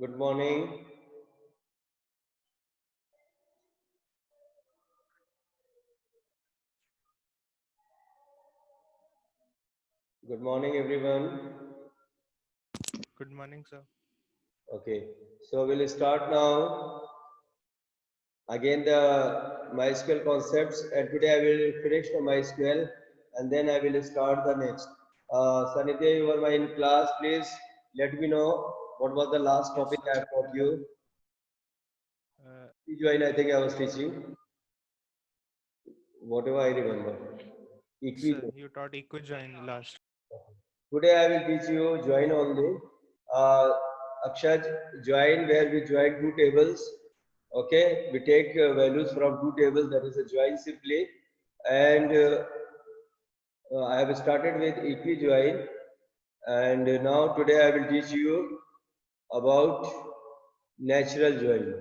Good morning. Good morning, everyone. Good morning, sir. Okay, so we'll start now. Again, the MySQL concepts, and today I will finish the MySQL, and then I will start the next. Sanidhya, you were in class. Please let me know what was the last Yes, topic sir. I taught you. Uh, Join, I think I was teaching. Whatever I remember. sir, Equijoin. you taught EquiJoin last. Today I will teach you join only. Uh, Akshaj, join where we join two tables. Okay, we take values from two tables. That is a join simply. And I have started with equi-join. And now today I will teach you about natural join.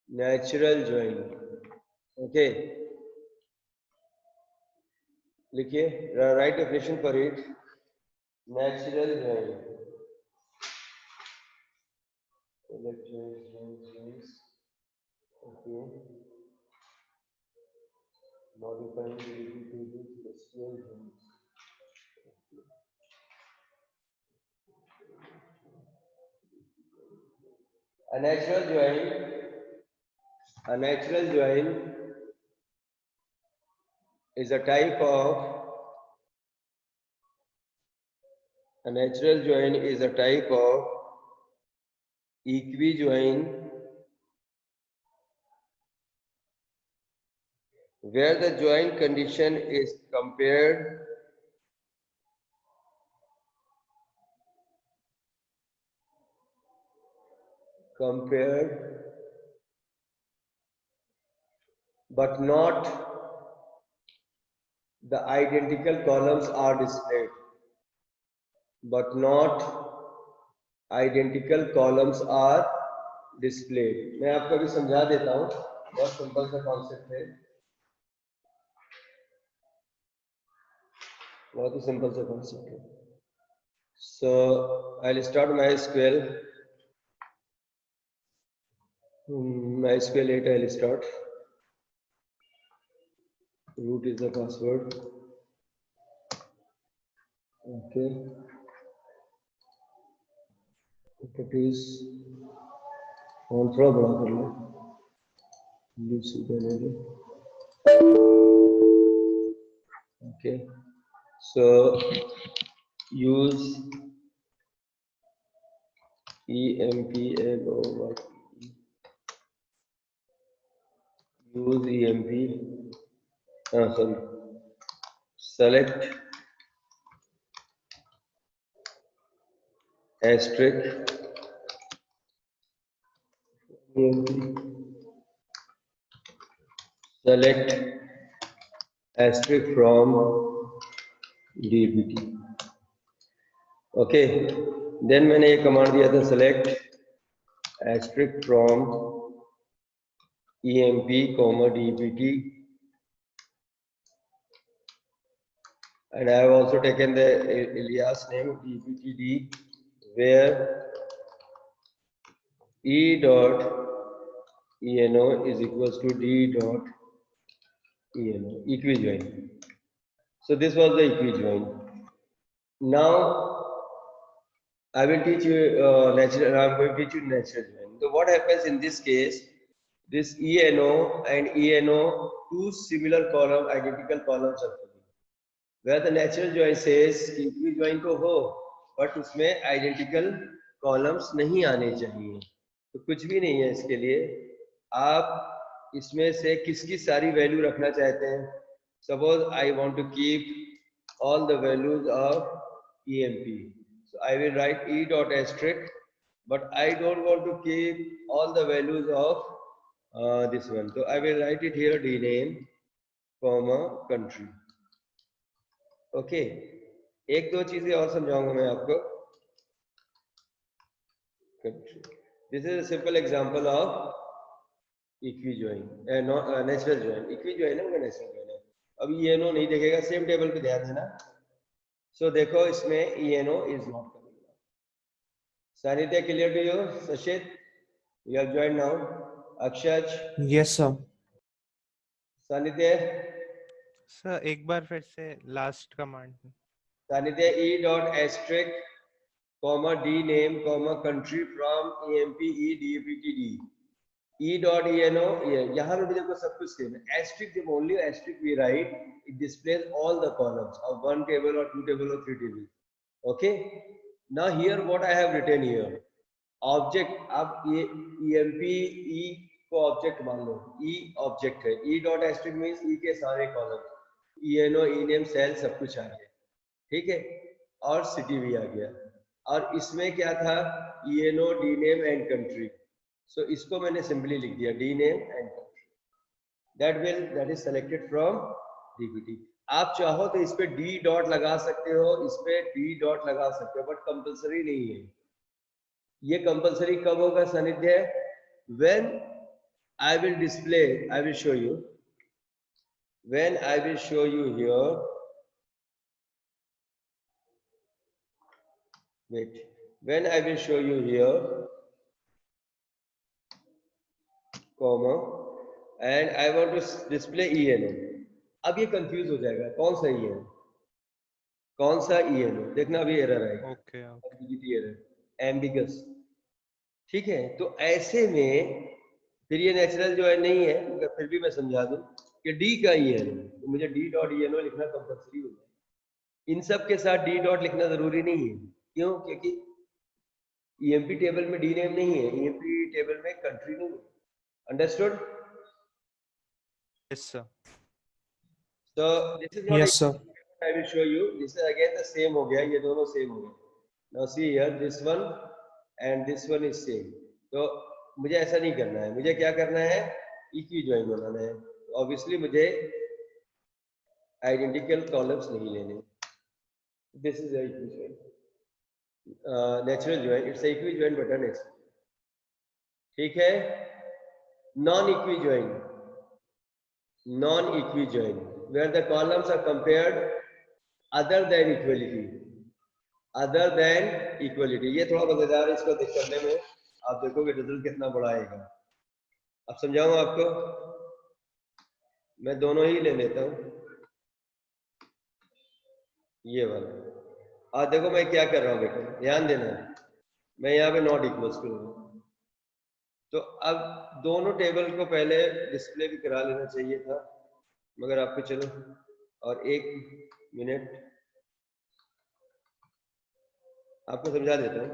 Natural join. Okay, लिखिए, write definition for it. Natural join. Select joins. Okay. Modifying the repeated SQL joins. A natural join, a natural join is a type of a natural join is a type of equi-join where the join condition is compared but not the identical columns are displayed but not identical columns are displayed. मैं आपको अभी समझा देता हूँ, बहुत simple सा concept है, बहुत ही सिंपल सा कॉन्सेप्ट है. So I'll start MySQL. MySQL 8 I'll start. Root is the password. Okay. Properties. और थोड़ा बड़ा कर लो. Okay. So use EMPLOY. Use EMP. Sorry. Select asterisk EMP. Select asterisk from DBT. Okay. Then मैंने ये command दिया था select asterisk from EMP, DBT. And I have also taken the alias name dbtd where e dot eno is equals to d dot eno, equi-join. So this was the equi-join. Now I will teach you natural. I am going to teach you natural join. So what happens in this case? This eno and eno, two similar column, identical columns are coming. Where the natural join says equi-join तो हो, but उसमें identical columns नहीं आने चाहिए. तो कुछ भी नहीं है इसके लिए. आप इसमें से किसकी सारी वैल्यू रखना चाहते हैं? Suppose I want to keep all the values of EMP. So I will write E dot asterisk, but I don't want to keep all the values of this one. So I will write it here dname, comma country. Okay. एक दो चीजें और समझाऊंगा मैं आपको. Country. This is a simple example of equi-join, natural join. Equi-join है, natural join है. अब ENO नहीं देखेगा, सेम टेबल पे ध्यान देना. So देखो इसमें ENO is not coming. Sanitya, clear to you? Sashit, you have joined now. Akshaj, Yes, sir. Sanitya, sir एक बार फिर से last command. Sanitya E dot asterisk, comma D name, comma country from EMP E DPTD. E dot ENO, यहाँ पे देखो सब कुछ same है. Asterisk, जब only asterisk we write, it displays all the columns of one table or two table or three tables. Okay. Now here what I have written here, object. आप ये EMP E को object मान लो. E object है. E dot asterisk means E के सारे columns. ENO, ENAME, cell सब कुछ आ गया. ठीक है. और सिटी भी आ गया. और इसमें क्या था, ENO, DNAME and country. So इसको मैंने सिंपली लिख दिया DNAME and country. That is selected from DPT. आप चाहो तो इस पे D डॉट लगा सकते हो, इस पे D डॉट लगा सकते हो, बट कंपलसरी नहीं है. ये कंपलसरी कब होगा सानिध्य? When I will display, I will show you. When I will show you here. Wait. When I will show you here, comma, and I want to display ENO. अब ये confuse हो जाएगा, कौन सा ENO, कौन सा ENO. देखना अभी एरर आएगा. Okay error, ambiguous. ठीक है. तो ऐसे में फिर ये नेचुरल जो है नहीं है, मगर फिर भी मैं समझा दूं कि D का ENO, तो मुझे D डॉट ENO लिखना कंपल्सरी हो जाए. इन सब के साथ D डॉट लिखना जरूरी नहीं है. क्यों? क्योंकि EMP टेबल में D नेम नहीं है, EMP टेबल में कंट्री नहीं है. Understood? Yes sir. So this is not Yes, sir. I will show you. This is again the same हो गया, ये दोनों सेम हो गए. Now see here, this one and this one is same. तो मुझे ऐसा नहीं करना है. मुझे क्या करना है? इक्वी ज्वाइन बनाना है. Obviously मुझे identical columns नहीं लेने. This is a equi join. Natural join. It's a equi join button. ठीक है? Non-equi join. Non-equi join, where the columns are compared other than equality. Other than equality. ये थोड़ा मजेदार है, इसको देख करने में आप देखोगे रिजल्ट कितना बड़ा आएगा. अब समझाऊं आपको. मैं दोनों ही ले लेता हूं, ये वाला. आज देखो मैं क्या कर रहा हूं बेटा, ध्यान देना. मैं यहाँ पे नॉट इक्वल्स करूंगा. तो अब दोनों टेबल को पहले डिस्प्ले भी करा लेना चाहिए था, मगर आपको चलो. और एक मिनट आपको समझा देता हूँ.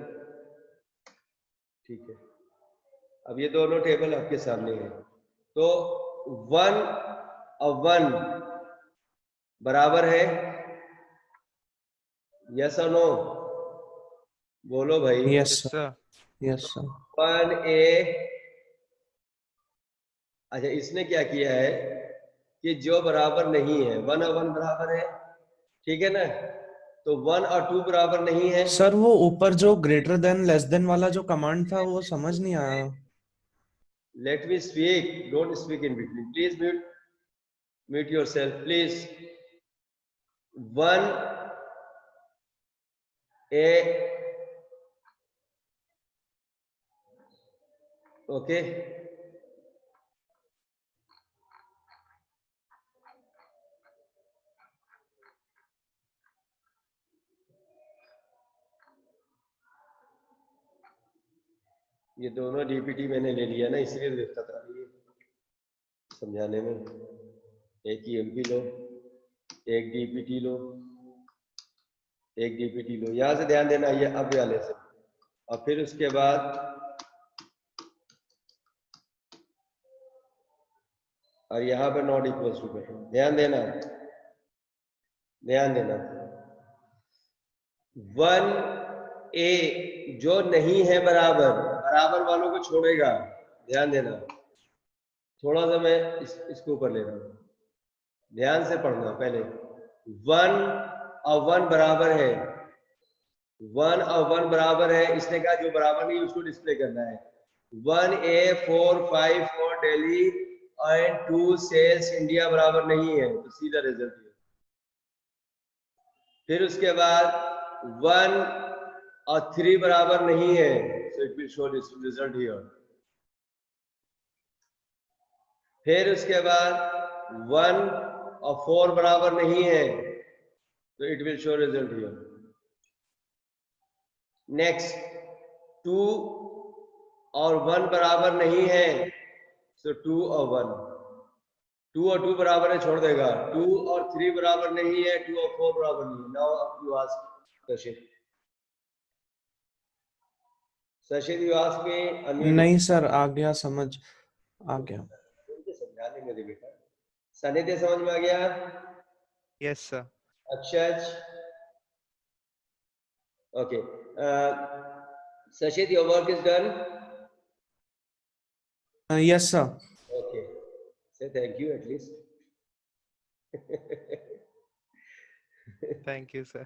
ठीक है. अब ये दोनों टेबल आपके सामने हैं. तो 1 और 1 बराबर है. यस और नो? बोलो भाई. Yes, sir. Sir. Yes, sir. 1A. अच्छा, इसने क्या किया है कि जो बराबर नहीं है, 1 और 1 बराबर है. ठीक है ना? तो 1 और 2 बराबर नहीं है. सर वो ऊपर जो ग्रेटर देन लेस देन वाला जो कमांड था वो समझ नहीं आया. Let me speak. Don't speak in between. Please mute yourself, please. 1A. Okay. ये दोनों डीपीटी मैंने ले लिया ना, इसलिए देखता था ये समझाने में. एक EMP लो, एक डीपीटी लो, एक डीपीटी लो. यहां से ध्यान देना, ये अब वाले से. और फिर उसके बाद और यहाँ पर नॉट इक्वल्स टू कर. ध्यान देना, ध्यान देना. 1A जो नहीं है बराबर, बराबर वालों को छोड़ेगा. ध्यान देना. थोड़ा सा मैं इसको ऊपर ले रहा हूं, ध्यान से पढ़ना. पहले 1 और 1 बराबर है. 1 और 1 बराबर है. इसने कहा जो बराबर नहीं उसको डिस्प्ले करना है. 1A 4 5 for Delhi and 2 sales India बराबर नहीं है, तो सीधा रिजल्ट. फिर उसके बाद 1 और 3 बराबर नहीं है, so it will show this result here. फिर उसके बाद 1 और 4 बराबर नहीं है, so it will show result here. Next 2 और 1 बराबर नहीं है, so 2 और 1. 2 और 2 बराबर है, छोड़ देगा. 2 और 3 बराबर नहीं है, 2 और 4 बराबर नहीं है. Now you ask Sashid. Sashid, you ask me. नहीं सर, आ गया समझ, आ गया. समझा लेंगे दे बेटा. सानिध्य समझ में आ गया? Yes, sir. Akshay. Okay. Sashid, your work is done. Yes sir. Okay. Say thank you at least. Thank you, sir.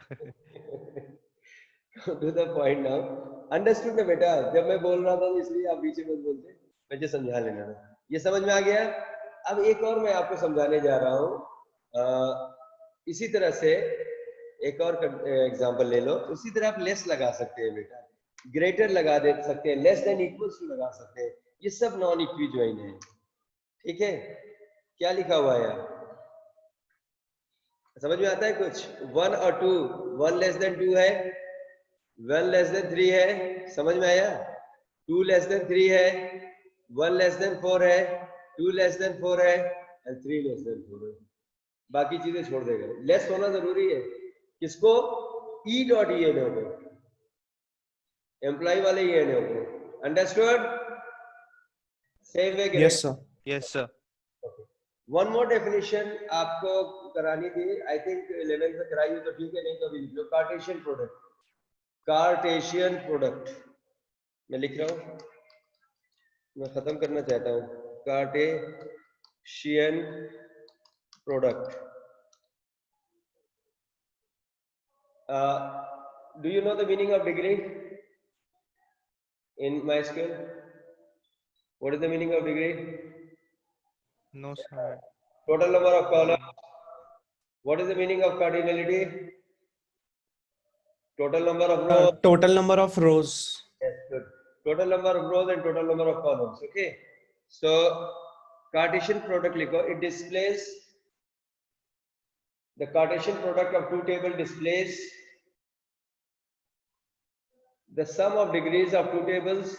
To the point now. Understood ना बेटा? जब मैं बोल रहा था तो इसलिए आप बीच में बोलते, मुझे समझा लेना. ये समझ में आ गया? अब एक और मैं आपको समझाने जा रहा हूँ. इसी तरह से एक और एग्जांपल ले लो. उसी तरह आप लेस लगा सकते हैं बेटा, ग्रेटर लगा दे सकते हैं, लेस देन इक्वल्स टू लगा सकते हैं. ये सब नॉन इक्विजॉइन है. ठीक है? क्या लिखा हुआ है यहाँ? समझ में आता है कुछ? 1 और 2, 1 लेस देन 2 है, 1 लेस देन 3 है. समझ में आया? 2 लेस देन 3 है, 1 लेस देन 4 है, 2 लेस देन 4 है एंड 3 लेस देन 4 है. बाकी चीजें छोड़ देगा. लेस होना जरूरी है. किसको? E dot E N O को, एम्प्लॉय वाले ई एन ओ को. Understood? Same way. Yes sir. Yes, sir. One more definition आपको करानी थी. आई थिंक 11th में कराई हो तो ठीक है, नहीं तो अभी जो कार्टेशियन प्रोडक्ट. कार्टेशियन प्रोडक्ट मैं लिख रहा हूं, मैं खत्म करना चाहता हूं. Cartesian product. Do you know the meaning of degree in my scale? What is the meaning of degree? No, sir. Total number of columns. What is the meaning of cardinality? Total number of rows. Total number of rows. Yes, good. Total number of rows and total number of columns. Okay. So Cartesian product likho. It displays the Cartesian product of two tables displays the sum of degrees of two tables.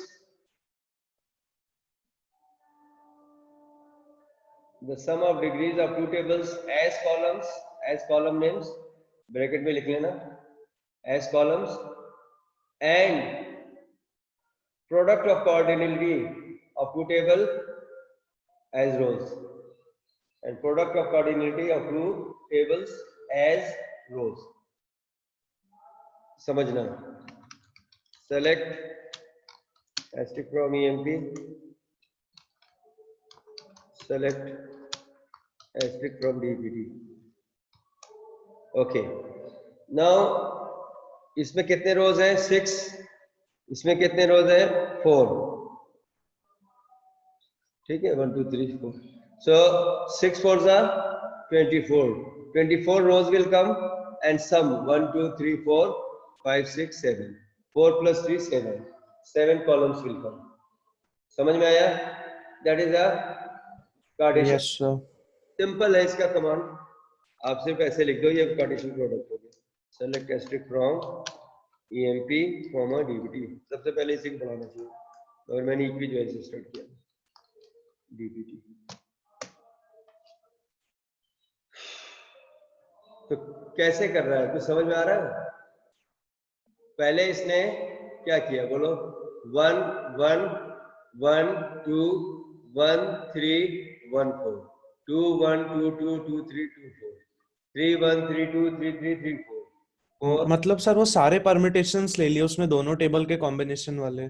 The sum of degrees of two tables as columns, as column names, bracket में लिख लेना, as columns, and product of cardinality of two table as rows, and product of cardinality of two tables as rows. समझना. Select asterisk from EMP. Select asterisk from DPT. Okay. Now इसमें कितने रोज हैं? 6. इसमें कितने रोज हैं? 4. ठीक है, 1 2 3 4. So 6 4s are 24. 24 rows will come and sum 1 2 3 4 5 6 7. 4 plus 3 7. 7 columns will come. समझ में आया? That is a Cartesian. Yes sir. Simple है इसका कमांड. आप सिर्फ ऐसे लिख दो, ये कार्टेशियन प्रोडक्ट हो गया. Select asterisk from EMP comma DPT. सबसे पहले इसी को बढ़ाना चाहिए, और मैंने इक्विजॉइन से स्टार्ट किया. DPT. तो कैसे कर रहा है, कुछ समझ में आ रहा है? पहले इसने क्या किया बोलो? 1 1 1 2 1 3 1 4 2 1 2 2 2 3 2 4 3 1 3 2 3 3 3 4. मतलब सर वो सारे परमिटेशंस ले लिए उसमें, दोनों टेबल के कॉम्बिनेशन वाले.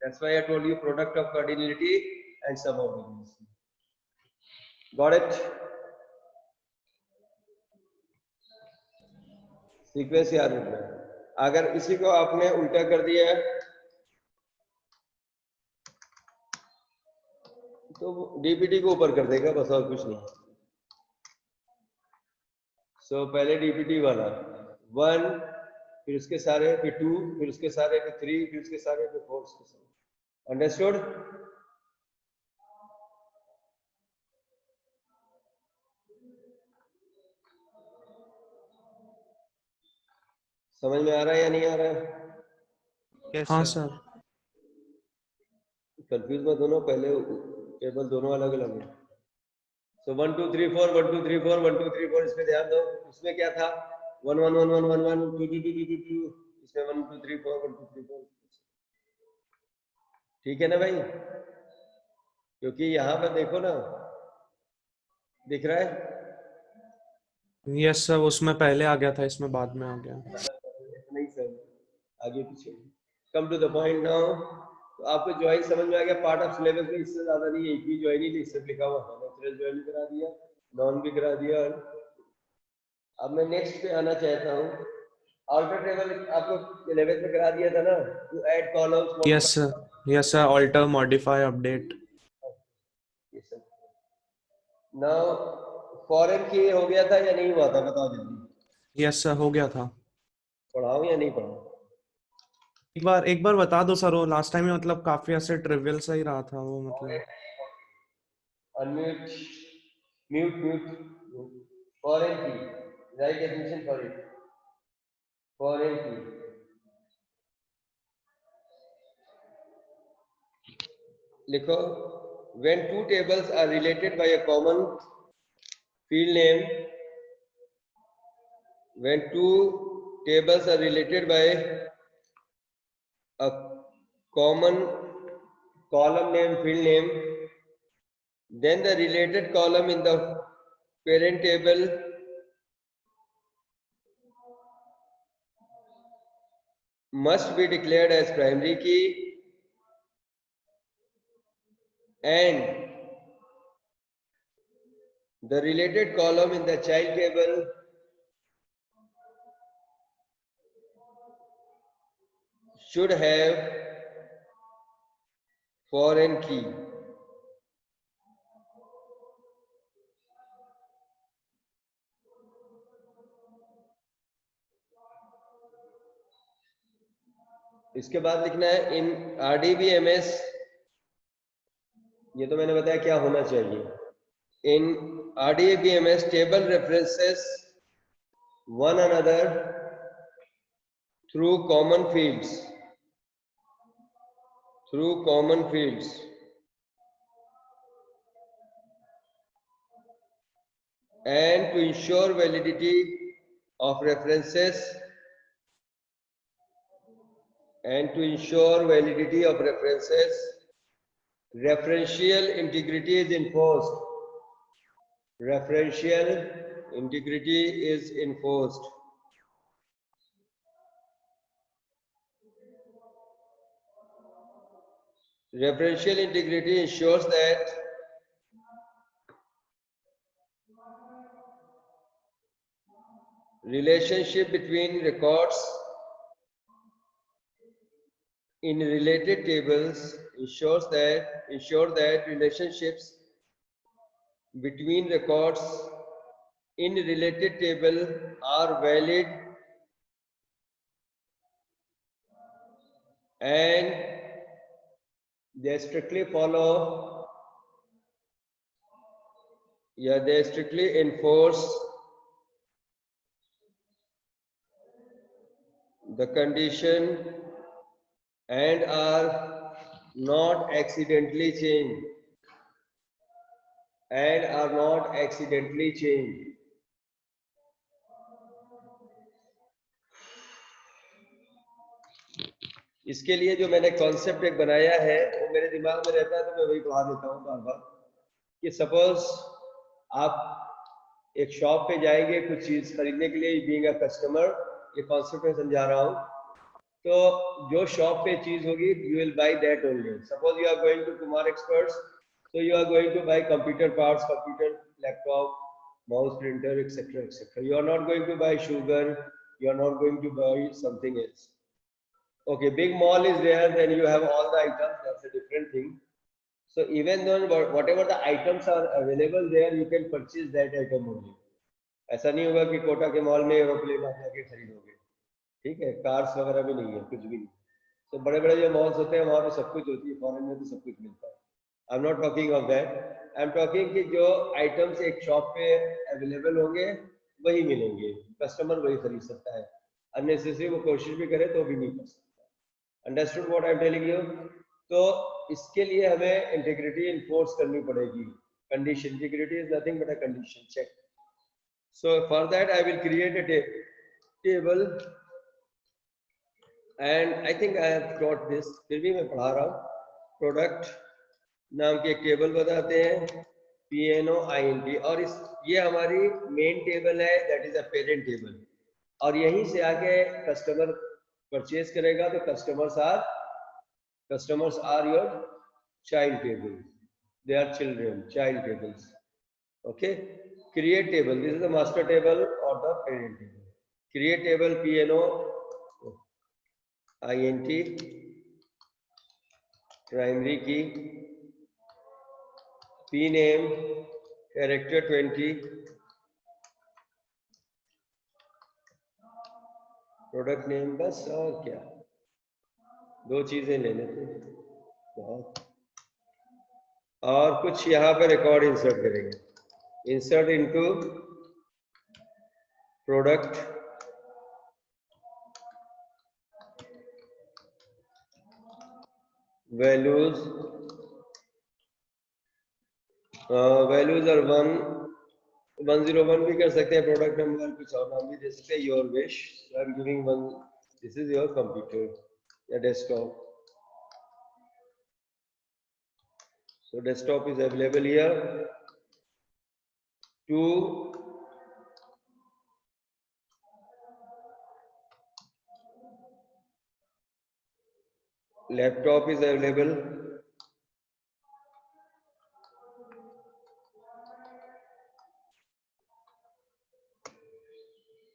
That's why I told you product of cardinality and sum of degrees. Got it? Sequence याद रखना है. अगर इसी को आपने उल्टा कर दिया तो DPT को ऊपर कर देगा, बस और कुछ नहीं. So पहले DPT वाला 1 फिर उसके सारे पे 2, फिर उसके सारे पे 3, फिर उसके सारे पे 4, उसके सारे। अंडरस्टूड? समझ में आ रहा है या नहीं आ रहा है? यस हाँ सर। सर। कंफ्यूज मत होना, पहले टेबल दोनों अलग अलग है। सो 1 2 3 4 1 2 3 4 1 2 3 4, इसमें ध्यान दो। इसमें क्या था? 1 1 1 1 1 1 2 2 2 2 2, इसमें 1 2 3 4 1 2 3 4। ठीक है ना भाई? क्योंकि यहाँ पर देखो ना, दिख रहा है? यस सर, उसमें पहले आ गया था, इसमें बाद में आ गया। नहीं सर, आगे पीछे। Come to the point now. तो आपको ज्वाइन समझ में आ गया? पार्ट ऑफ सिलेबस में इससे ज्यादा नहीं है, एक भी ज्वाइन ही नहीं सिर्फ लिखा हुआ है। नेचुरल ज्वाइन भी करा दिया, नॉन भी करा दिया। अब मैं नेक्स्ट पे आना चाहता हूँ। आउटर टेबल आपको 11th में करा दिया था ना, to add columns. Yes sir, yes sir, alter, modify, update. Now foreign key हो गया था या नहीं हुआ था? बताओ जल्दी। यस सर, हो गया था। पढ़ाऊं या नहीं पढ़ाऊं? एक बार बता दो सर, वो लास्ट टाइम में मतलब काफी ऐसे ट्रिवियल सा ही रहा था वो, मतलब। Unmute, mute mute. फॉरेन की right definition for it. Foreign की लिखो। when two tables are related by a common field name, when two tables are related by a common column name, field name, then the related column in the parent table must be declared as primary key, and the related column in the child table should have foreign key. इसके बाद लिखना है इन RDBMS, ये तो मैंने बताया क्या होना चाहिए। इन RDBMS table references one another through common fields. Through common fields. And to ensure validity of references, referential integrity is enforced. Referential integrity is enforced. Referential integrity ensures that relationship between records in related tables ensure that relationships between records in related table are valid and they strictly enforce the condition and are not accidentally changed. इसके लिए जो मैंने concept एक बनाया है वो मेरे दिमाग में रहता है, तो मैं वही पढ़ा देता हूँ बार बार। कि सपोज आप एक शॉप पे जाएंगे कुछ चीज खरीदने के लिए, बीइंग अ कस्टमर, ये कॉन्सेप्ट में समझा रहा हूँ। तो जो शॉप पे चीज होगी you will buy that only. Suppose you are going to Kumar experts, so you are going to buy computer parts, computer, laptop, mouse, printer, etc., etc. You are not going to buy sugar, you are not going to buy something else. Okay, big mall is there, then you have all the items, that's a different thing. So even though whatever the items are available there, you can purchase that item only. ऐसा नहीं होगा कि कोटा के mall में aeroplane आप जाके खरीदोगे। ठीक है, कार्स वगैरह भी नहीं है, कुछ भी नहीं। तो बड़े बड़े जो मॉल्स होते हैं वहाँ पे सब कुछ होती है, फॉरेन में तो सब कुछ मिलता है। I am not talking of that, I am talking कि जो आइटम्स एक शॉप पे अवेलेबल होंगे वही मिलेंगे, कस्टमर वही खरीद सकता है। अननेसेसरी वो कोशिश भी करे तो भी नहीं कर सकता। Understood what I am telling you? तो इसके लिए हमें इंटीग्रिटी इन्फोर्स करनी पड़ेगी। Condition, integrity is nothing but a condition check. So for that I will create a table and I think I have taught this, फिर भी मैं पढ़ा रहा हूँ। प्रोडक्ट नाम की एक टेबल बनाते हैं, PNOINT, और इस ये हमारी मेन टेबल है, that is a parent table. और यहीं से आगे कस्टमर परचेज करेगा तो customers are your child table, they are children, child tables. Okay, create table, this is the master table or the parent table. Create table PNOINT, primary key, P name, character 20, product name, बस और क्या, दो चीजें ले लेते हैं बहुत। और कुछ यहाँ पे रिकॉर्ड इंसर्ट करेंगे, insert into product values, values और 101 भी कर सकते हैं, प्रोडक्ट नंबर कुछ और नाम भी दे सकते हैं, your wish. I am giving one, this is your computer या desktop. So desktop is available here. Two laptop is available.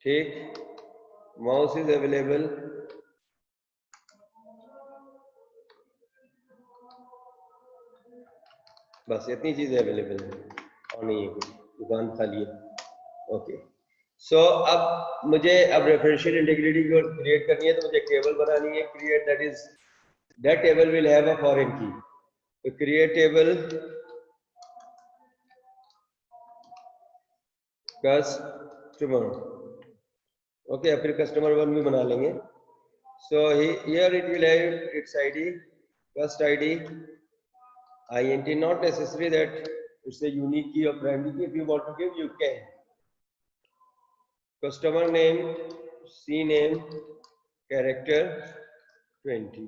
ठीक, mouse is available. बस इतनी चीजें अवेलेबल है और नहीं है, कुछ दुकान खाली है। ओके, सो अब मुझे रेफरेंशियल इंटीग्रिटी क्रिएट करनी है, तो मुझे टेबल बनानी है, create, that table will have a foreign की। तो क्रिएट टेबल कस्टमर, ओके, फिर कस्टमर 1 भी बना लेंगे। So here it will have it's ID, first ID, INT, not necessary that it's a unique key or primary key. If you want to give, you can. Customer name, C name, character 20.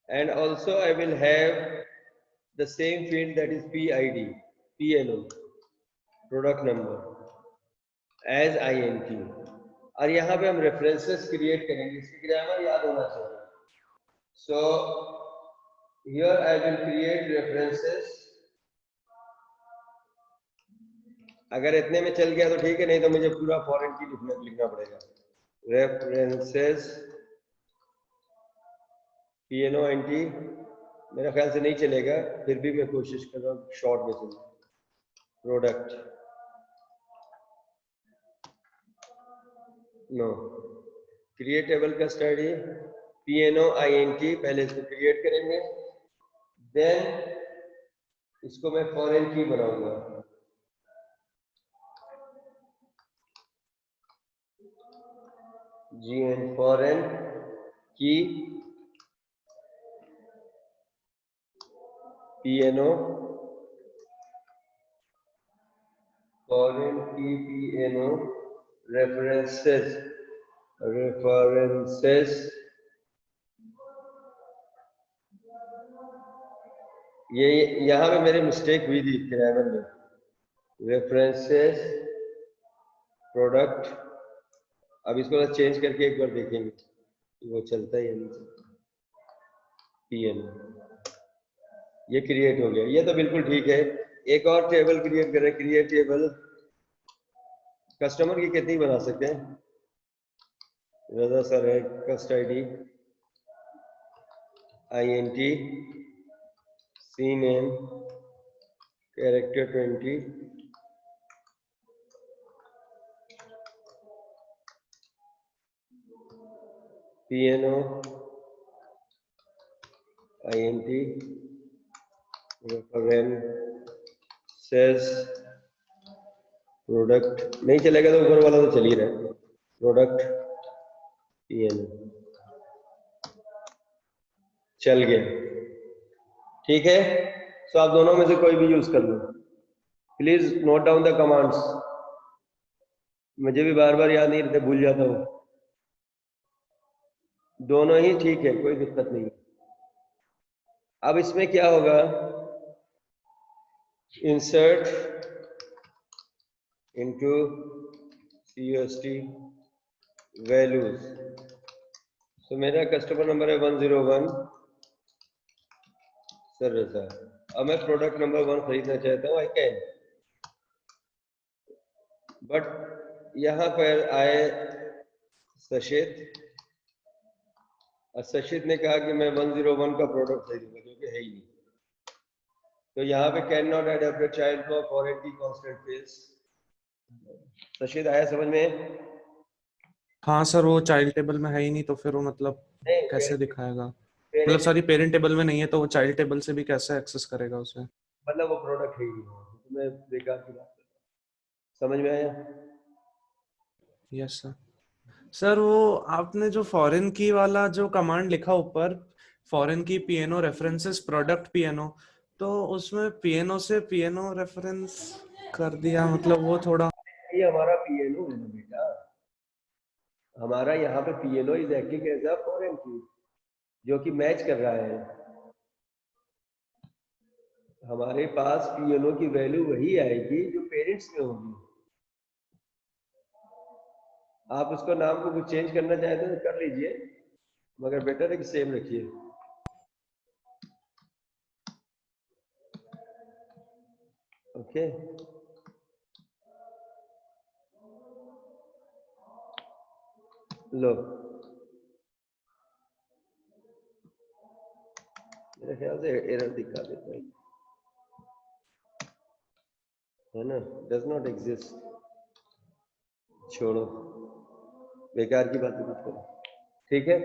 And also I will have the same field, that is PID, PNO, product number, as INT. और यहाँ पे हम references create करेंगे, इसकी grammar याद होना चाहिए। So here I will create references. अगर इतने में चल गया तो ठीक है, नहीं तो मुझे पूरा फॉरेन की लिखना पड़ेगा। रेफरेंसेस PNOINT मेरा ख्याल से नहीं चलेगा, फिर भी मैं कोशिश कर रहा हूँ शॉर्ट में चलूँ। प्रोडक्ट नो, क्रिएट टेबल का स्टडी PNOINT, पहले इसको क्रिएट करेंगे, देन इसको मैं फॉरेन की बनाऊंगा। GN फॉरेन की PNO, फॉरेन की PNO, रेफरेंसेस ये यहाँ पे मेरी मिस्टेक हुई थी ग्रामर में। रेफरेंसेस प्रोडक्ट, अब इसको चेंज करके एक बार देखेंगे वो चलता है या नहीं चलता। PN ये क्रिएट हो गया, ये तो बिल्कुल ठीक है। एक और टेबल क्रिएट करें, क्रिएट टेबल कस्टमर की कितनी बना सकते हैं? रजा सर है, कस्ट ID INT, C name, character 20, PNO INT rem says product नहीं चलेगा तो ऊपर वाला तो चल ही रहा है, प्रोडक्ट PNO चल गया, ठीक है। तो आप दोनों में से कोई भी यूज कर लो। Please note down the commands, मुझे भी बार बार याद नहीं रहते, भूल जाता हूँ। दोनों ही ठीक है, कोई दिक्कत नहीं। अब इसमें क्या होगा, इंसर्ट इनटू CUST वैल्यूज। तो मेरा कस्टमर नंबर है 101 सर रजा। अब मैं प्रोडक्ट नंबर 1 खरीदना चाहता हूँ, आई कैन, बट यहाँ पर आए सशेद, और सशेद ने कहा कि मैं 101 का प्रोडक्ट खरीदूंगा, जो कि है ही नहीं। तो यहाँ पे can not adopt child for foreign की कांस्टेंट फेस। सशेद आया समझ में? हाँ सर, वो चाइल्ड टेबल में है ही नहीं, तो फिर वो मतलब नहीं, कैसे दिखाएगा? मतलब पेरेंट सॉरी, पेरेंट टेबल में नहीं है तो वो चाइल्ड टेबल से भी कैसे एक्सेस करेगा उसे? मतलब वो प्रोडक्ट है ही नहीं, तो मैं बेकार की बात कर रहा हूँ। समझ में आया? Yes sir. सर वो आपने जो फॉरेन की वाला जो कमांड लिखा ऊपर, फॉरेन की पीएनओ रेफरेंसेस प्रोडक्ट पीएनओ, तो उसमें पीएनओ से पीएनओ रेफरेंस कर दिया, मतलब वो थोड़ा। ये हमारा PNO है ना बेटा, हमारा यहाँ पे PNO is acting as a foreign key, जो कि मैच कर रहा है। हमारे पास PNO की वैल्यू वही आएगी जो पेरेंट्स में होगी। आप उसको नाम को कुछ चेंज करना चाहते हैं तो कर लीजिए, मगर बेटर है कि सेम रखिए। ओके, लो मेरे ख्याल से एरर दिखा देता है ना, डज नॉट एग्जिस्ट। छोड़ो, बेकार की बातें मत करो, ठीक है।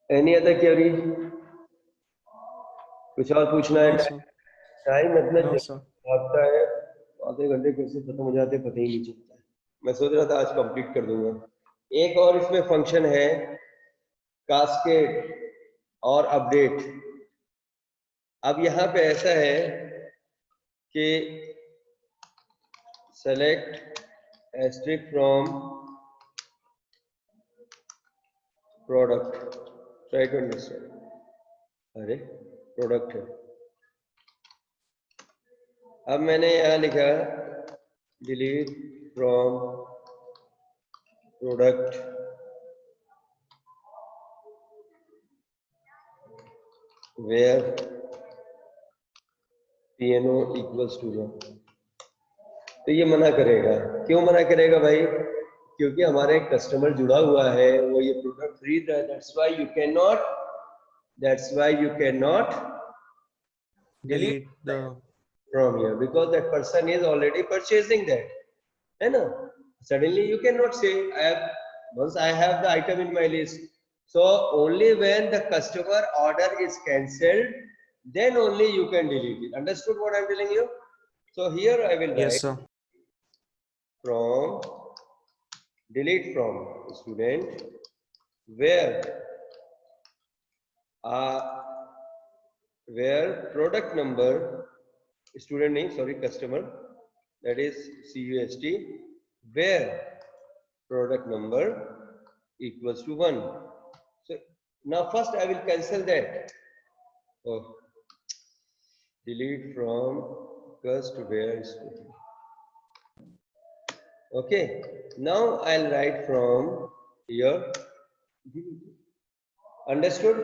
Any other query? कुछ और पूछना है? No sir. टाइम इतना नो सर। भागता है, आधे घंटे कैसे खत्म हो जाते पता ही नहीं चलता है। मैं सोच रहा था आज कंप्लीट कर दूंगा। एक और इसमें फंक्शन है, कास्केड और अपडेट। अब यहाँ पे ऐसा है कि select asterisk from product, try to understand. अरे प्रोडक्ट है, अब मैंने यहाँ लिखा delete from product where PNO equals to 1। तो ये मना करेगा। क्यों मना करेगा भाई? क्योंकि हमारा एक कस्टमर जुड़ा हुआ है, वो ये प्रोडक्ट खरीद रहा है। That's why you can not delete delete the. from here, because that person is already purchasing that, है ना? Suddenly you cannot say once I have the item in my list, so only when the customer order is cancelled, then only you can delete it. Understood what I'm telling you? So here I will yes write sir. from, delete from student where where product number, student name, sorry, customer, that is CUST, where product number equals to 1. So now first I will cancel that. Oh, delete from cust where student. Okay, now I'll write from here. Understood?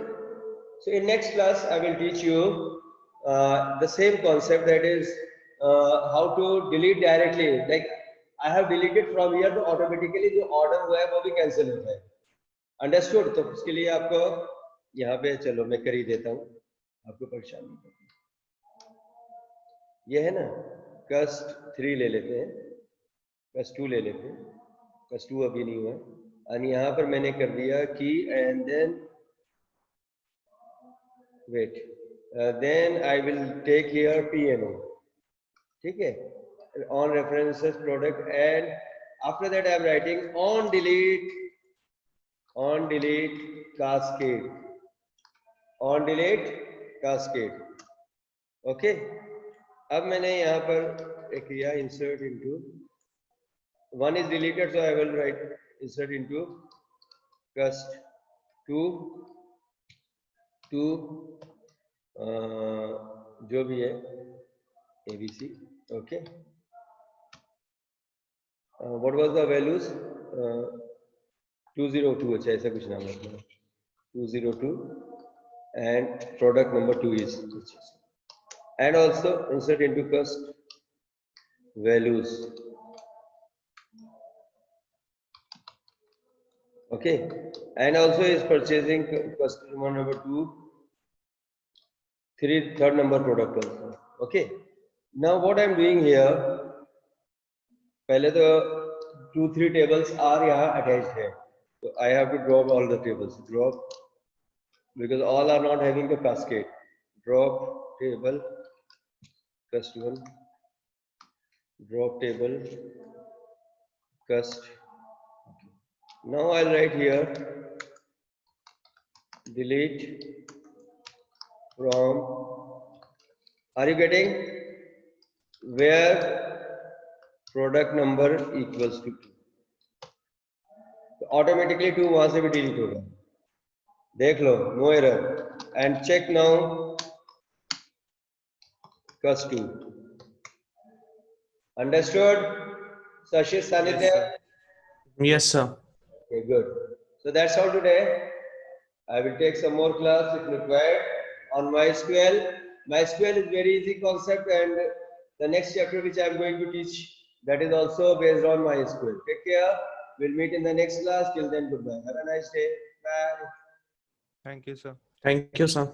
So in next class I will teach you the same concept, that is how to delete directly. Like I have deleted from here, तो automatically जो order हुआ है वो भी cancel होता है। Understood? तो उसके लिए आपको यहाँ पे, चलो मैं कर ही देता हूँ, आपको परेशान नहीं करता। ये है ना, cust 3 ले लेते हैं। कस 2 ले लेते हैं, कस 2 अभी नहीं हुआ, और यहाँ पर मैंने कर दिया की and then wait, then I will take here PNO, ठीक है, on references product, and after that I am writing on delete cascade, on delete cascade, okay. अब मैंने यहाँ पर एक किया insert into, one is deleted so I will write insert into cust 2 जो भी है ABC, okay. What was the values? 202, अच्छा ऐसा कुछ नाम रखना, 202, and product number 2 is, and also insert into cust values, okay, and also is purchasing customer number 2, third number product also, okay. Now what I am doing here, पहले तो 2-3 tables are यहाँ attached है, so I have to drop all the tables, drop, because all are not having the cascade, drop table cust 1, drop table cust. Now I'll write here delete from, are you getting, where product number equals to 2, तो automatically 2 वहां से भी delete होगा, देख लो, no error, and check now cust 2, understood Sashis Sanitya? Yes, sir. Okay, good. So that's all today. I will take some more class if required on MySQL. MySQL is very easy concept, and the next chapter which I am going to teach, that is also based on MySQL. Take care. We'll meet in the next class. Till then, goodbye. Have a nice day. Bye. Thank you, sir. Thank you, sir.